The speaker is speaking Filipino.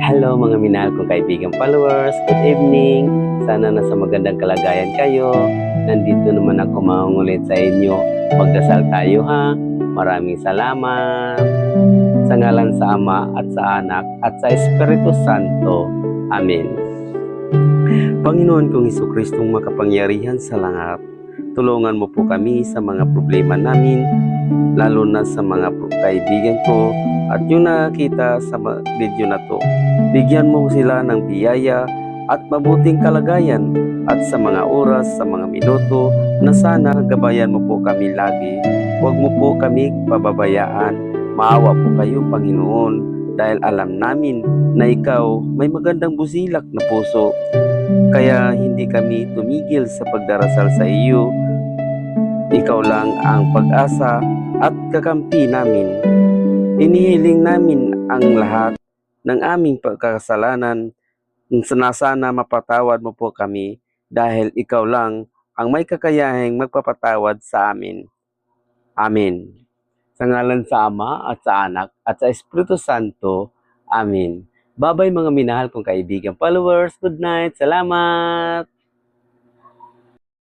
Hello mga minahal kong kaibigan followers, good evening. Sana nasa magandang kalagayan kayo. Nandito naman ako mangungulit sa inyo. Magdasal tayo ha. Maraming salamat. Sa ngalan sa Ama at sa Anak at sa Espiritu Santo. Amen. Panginoon kong Hesus-Kristong makapangyarihan sa lahat, tulungan mo po kami sa mga problema namin, lalo na sa mga kaibigan ko at yung nakakita sa video na to. Bigyan mo sila ng biyaya at mabuting kalagayan at sa mga oras, sa mga minuto na sana gabayan mo po kami lagi. Huwag mo po kami pababayaan. Maawa po kayo, Panginoon, dahil alam namin na ikaw may magandang busilak na puso. Kaya hindi kami tumigil sa pagdarasal sa iyo. Ikaw lang ang pag-asa at kakampi namin. Inihiling namin ang lahat ng aming pagkakasalanan. Sana mapatawad mo po kami dahil ikaw lang ang may kakayahing magpapatawad sa amin. Amen. Sa ngalan sa Ama at sa Anak at sa Espiritu Santo. Amen. Bye-bye mga minahal kong kaibigan followers. Good night. Salamat.